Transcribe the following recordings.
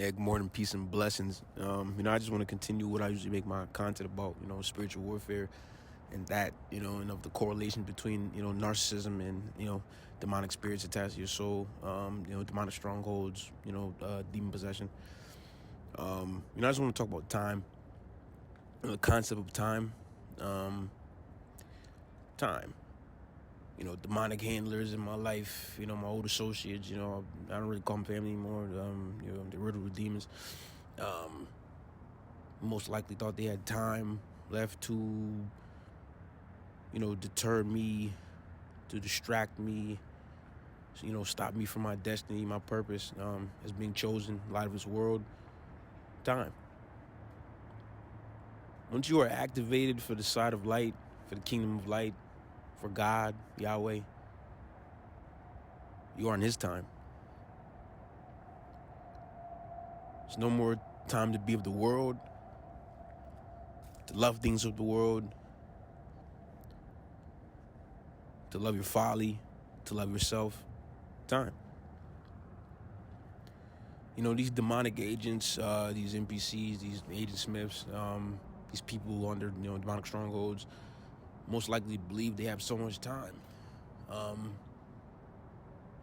Yeah, good morning, peace and blessings. I just want to continue what I usually make my content about, spiritual warfare and that, and of the correlation between, narcissism and, demonic spirits attached to your soul, demonic strongholds, demon possession. I just want to talk about time, the concept of time, time. Demonic handlers in my life, my old associates, I don't really call them family anymore. They're riddled with demons. Most likely thought they had time left to, deter me, to distract me, stop me from my destiny, my purpose, as being chosen, light of this world. Time. Once you are activated for the side of light, for the kingdom of light, for God, Yahweh, you are in His time. There's no more time to be of the world, to love things of the world, to love your folly, to love yourself. Time. These demonic agents, these NPCs, these agent smiths, these people under, demonic strongholds, most likely believe they have so much time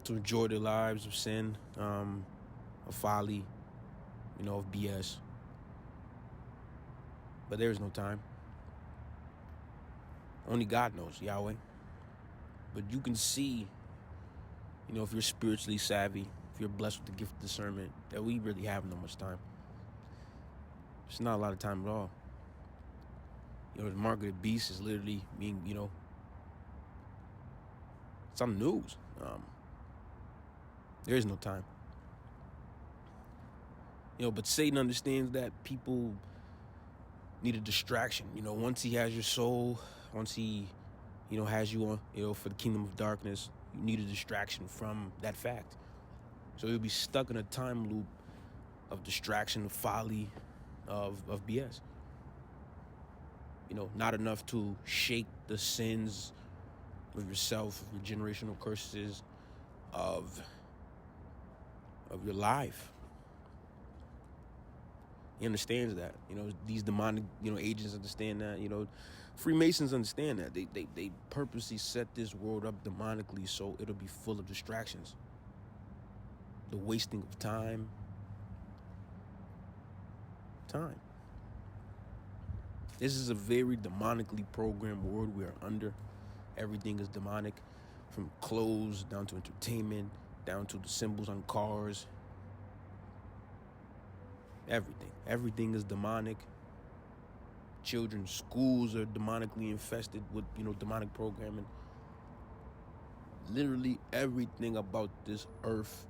to enjoy their lives of sin, of folly, of BS. But there is no time. Only God knows, Yahweh. But you can see, if you're spiritually savvy, if you're blessed with the gift of discernment, that we really have no much time. It's not a lot of time at all. The mark of the beast is literally being, it's on the news. There is no time. But Satan understands that people need a distraction. Once he has your soul, once he, has you on, for the kingdom of darkness, you need a distraction from that fact. So you'll be stuck in a time loop of distraction, of folly, of BS. Not enough to shake the sins of yourself, of your generational curses, of your life. He understands that. These demonic, agents understand that. Freemasons understand that. They purposely set this world up demonically so it'll be full of distractions. The wasting of time. Time. This is a very demonically programmed world we are under. Everything is demonic, from clothes down to entertainment, down to the symbols on cars. Everything is demonic. Children's schools are demonically infested with, demonic programming. Literally everything about this earth,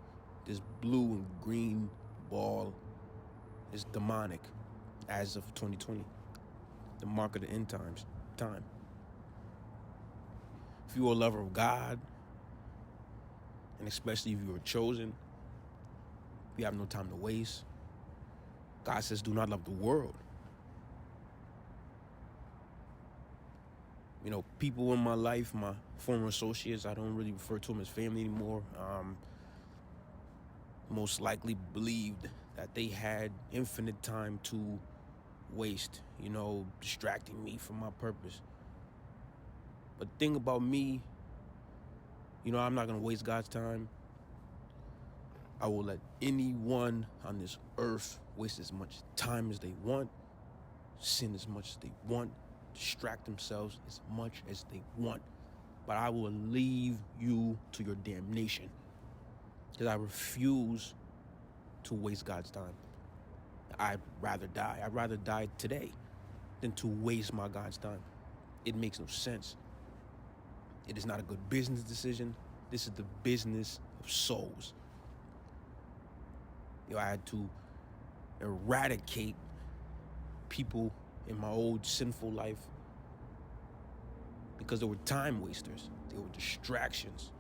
this blue and green ball, is demonic as of 2020. The mark of the end times. Time. If you are a lover of God, and especially if you are chosen, you have no time to waste. God says, do not love the world. People in my life, my former associates, I don't really refer to them as family anymore, most likely believed that they had infinite time to waste, distracting me from my purpose. But the thing about me, I'm not going to waste God's time. I will let anyone on this earth waste as much time as they want, sin as much as they want, distract themselves as much as they want. But I will leave you to your damnation, because I refuse to waste God's time. I'd rather die. I'd rather die today than to waste my God's time. It makes no sense. It is not a good business decision. This is the business of souls. I had to eradicate people in my old sinful life because they were time wasters. They were distractions.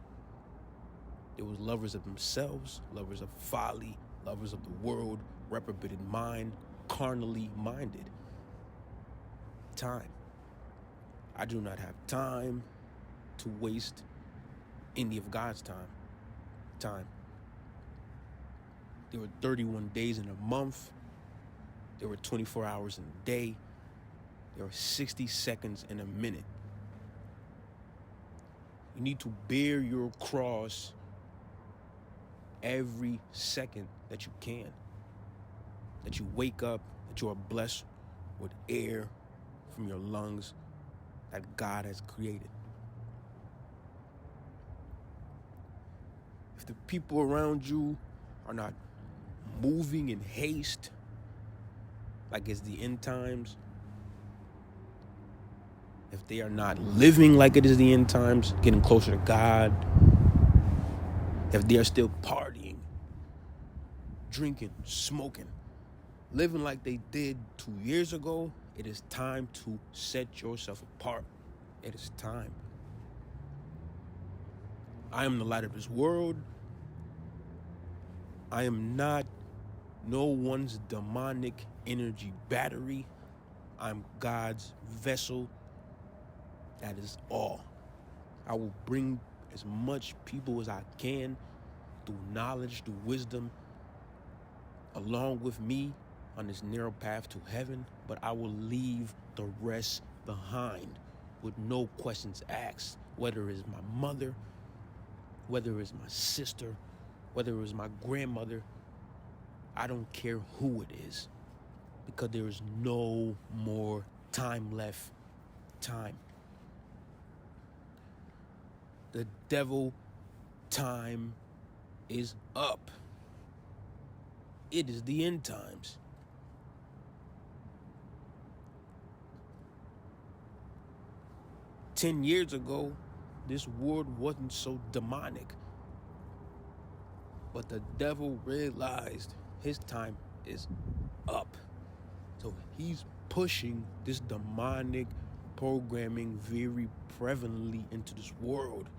They were lovers of themselves, lovers of folly, lovers of the world, reprobated mind, carnally minded. Time. I do not have time to waste any of God's time. Time. There were 31 days in a month. There were 24 hours in a day. There were 60 seconds in a minute. You need to bear your cross every second that you can. That you wake up, that you are blessed with air from your lungs that God has created. If the people around you are not moving in haste, like it's the end times, if they are not living like it is the end times, getting closer to God, if they are still partying, drinking, smoking, living like they did 2 years ago, it is time to set yourself apart. It is time. I am the light of this world. I am not no one's demonic energy battery. I'm God's vessel. That is all. I will bring as much people as I can through knowledge, through wisdom, along with me on this narrow path to heaven, but I will leave the rest behind with no questions asked, whether it's my mother, whether it's my sister, whether it's my grandmother. I don't care who it is, because there is no more time left. Time. The devil time is up. It is the end times. Ten years ago, this world wasn't so demonic. But the devil realized his time is up. So he's pushing this demonic programming very prevalently into this world.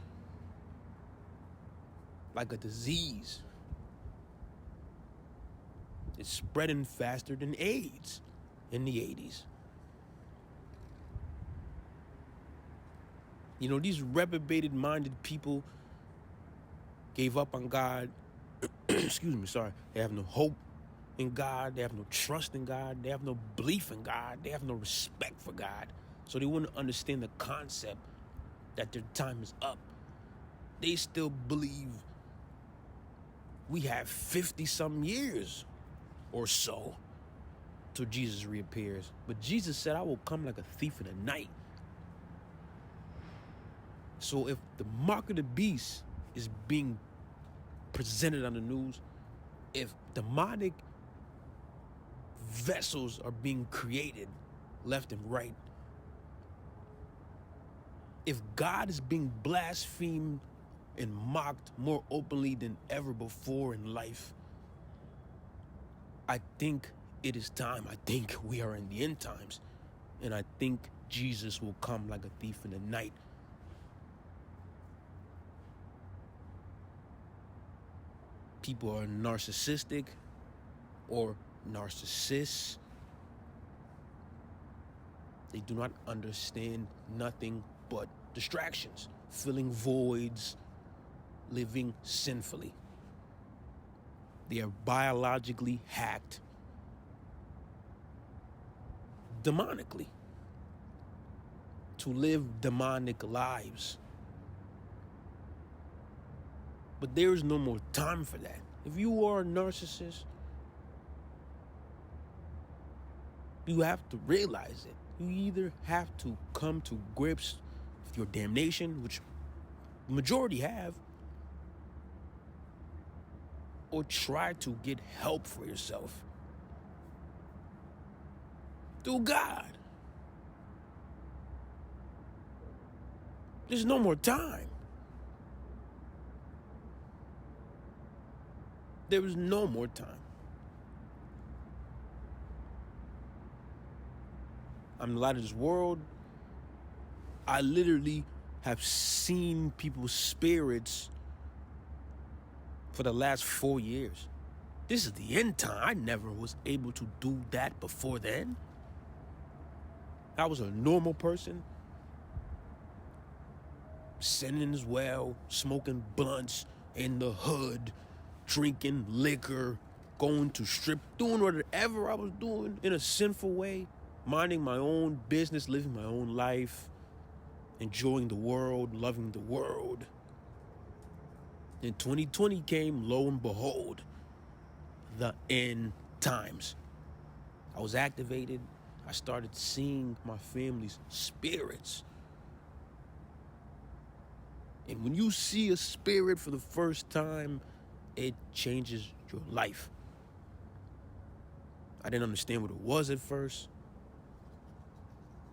Like a disease. It's spreading faster than AIDS in the 80s. You know, these reprobated-minded people gave up on God. Excuse me, sorry. They have no hope in God. They have no trust in God. They have no belief in God. They have no respect for God. So they wouldn't understand the concept that their time is up. They still believe we have 50-some years or so till Jesus reappears. But Jesus said, I will come like a thief in the night. So if the mark of the beast is being presented on the news, if demonic vessels are being created left and right, if God is being blasphemed and mocked more openly than ever before in life, I think it is time. I think we are in the end times. And I think Jesus will come like a thief in the night. People are narcissistic or narcissists. They do not understand nothing but distractions, filling voids, living sinfully. They are biologically hacked demonically to live demonic lives. But there is no more time for that. If you are a narcissist, you have to realize it. You either have to come to grips with your damnation, which the majority have, or try to get help for yourself through God. There's no more time. There is no more time. I'm the light of this world. I literally have seen people's spirits for the last 4 years. This is the end time. I never was able to do that before then. I was a normal person, sinning as well, smoking blunts in the hood, drinking liquor, going to strip, doing whatever I was doing in a sinful way, minding my own business, living my own life, enjoying the world, loving the world. Then 2020 came, lo and behold, the end times. I was activated. I started seeing my family's spirits. And when you see a spirit for the first time, it changes your life. I didn't understand what it was at first,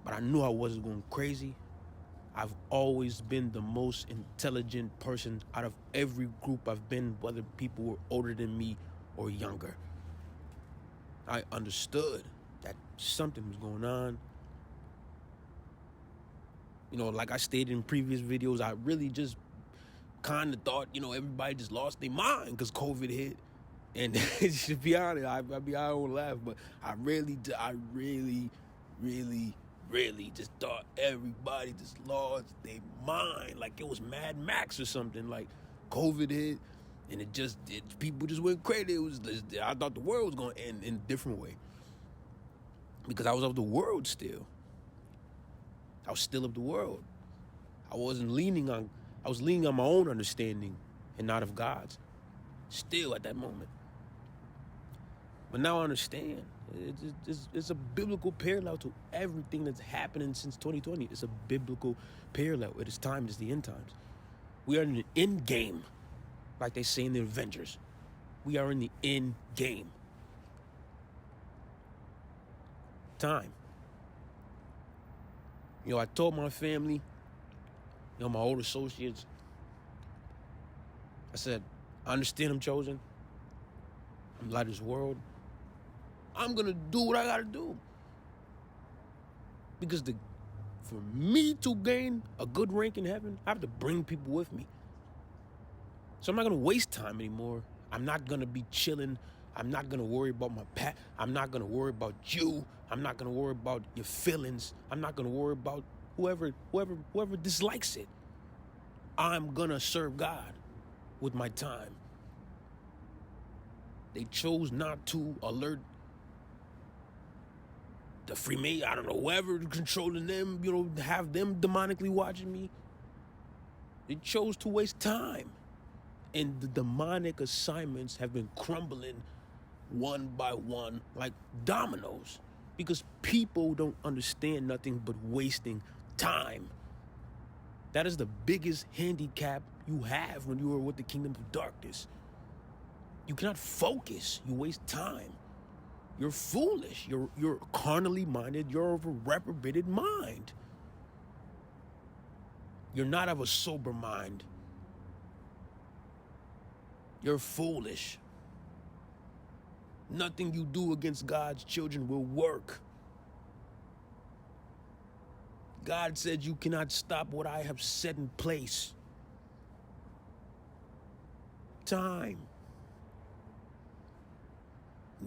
but I knew I wasn't going crazy. I've always been the most intelligent person out of every group I've been, whether people were older than me or younger. I understood that something was going on. You know, like I stated in previous videos, I really just kind of thought, everybody just lost their mind because COVID hit. And to be honest, I don't laugh, but I really just thought everybody just lost their mind. Like it was Mad Max or something. Like COVID hit, and people just went crazy. I thought the world was going to end in a different way because I was of the world still. I was still of the world. I was leaning on my own understanding and not of God's. Still at that moment. But now I understand. It's a biblical parallel to everything that's happening since 2020. It's a biblical parallel. It is time. It's the end times. We are in the end game, like they say in the Avengers. We are in the end game. Time. I told my family, my old associates, I said, I understand I'm chosen. I'm light of this world. I'm going to do what I got to do. Because for me to gain a good rank in heaven, I have to bring people with me. So I'm not going to waste time anymore. I'm not going to be chilling. I'm not going to worry about my past. I'm not going to worry about you. I'm not going to worry about your feelings. I'm not going to worry about whoever dislikes it. I'm going to serve God with my time. They chose not to alert the Freemason, I don't know, whoever controlling them, have them demonically watching me. They chose to waste time. And the demonic assignments have been crumbling one by one like dominoes because people don't understand nothing but wasting time. That is the biggest handicap you have when you are with the kingdom of darkness. You cannot focus. You waste time. You're foolish. You're carnally minded. You're of a reprobated mind. You're not of a sober mind. You're foolish. Nothing you do against God's children will work. God said you cannot stop what I have set in place. Time.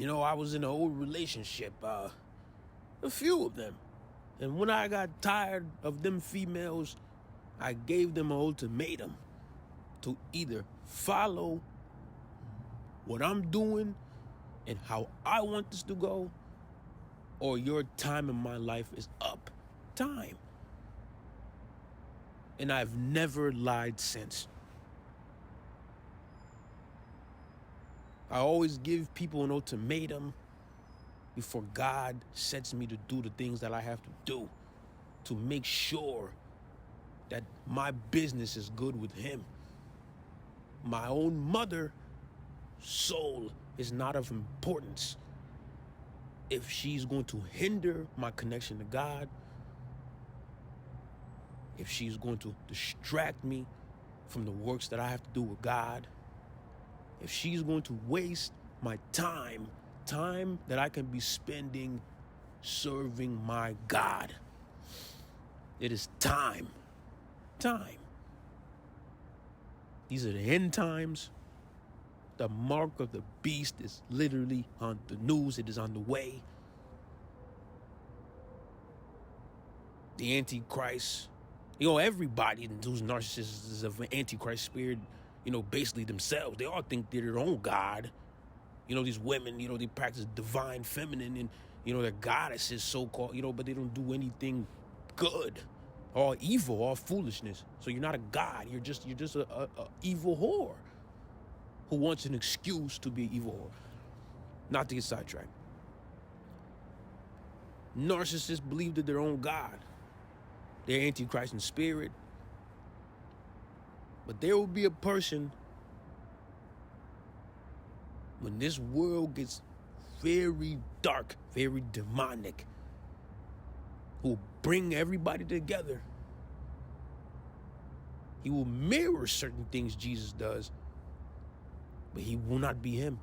I was in an old relationship, a few of them. And when I got tired of them females, I gave them an ultimatum to either follow what I'm doing and how I want this to go, or your time in my life is up. Time. And I've never lied since. I always give people an ultimatum before God sets me to do the things that I have to do to make sure that my business is good with Him. My own mother, soul, is not of importance. If she's going to hinder my connection to God, if she's going to distract me from the works that I have to do with God, if she's going to waste my time that I can be spending serving my God, it is time. These are the end times. The mark of the beast is literally on the news. It is on the way. The Antichrist, everybody who's narcissists is of an Antichrist spirit, basically themselves. They all think they're their own God. You know, these women, you know, they practice divine feminine and, you know, they're goddesses, so-called, you know, but they don't do anything good. All evil, all foolishness. So you're not a god. You're just a evil whore who wants an excuse to be an evil whore. Not to get sidetracked. Narcissists believe that they're own God. They're antichrist in spirit. But there will be a person when this world gets very dark, very demonic, who will bring everybody together. He will mirror certain things Jesus does, but he will not be him.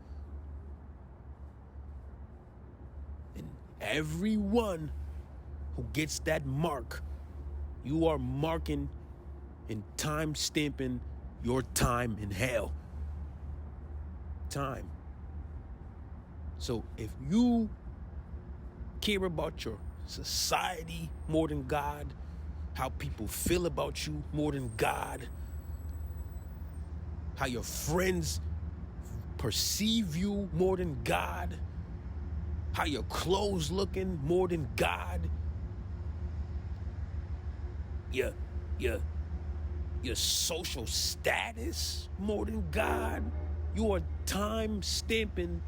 And everyone who gets that mark, you are marking and time stamping your time in hell. Time. So if you care about your society more than God, how people feel about you more than God, how your friends perceive you more than God, how your clothes looking more than God, your social status more than God, you are time stamping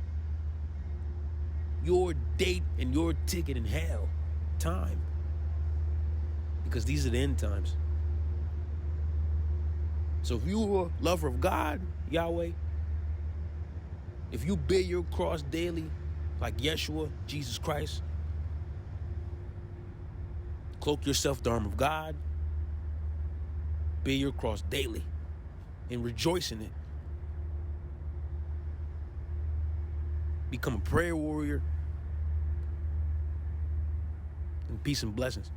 your date and your ticket in hell. Time. Because these are the end times. So if you're a lover of God, Yahweh, if you bear your cross daily, like Yeshua, Jesus Christ, cloak yourself with the armor of God, bear your cross daily, and rejoice in it. Become a prayer warrior, and peace and blessings.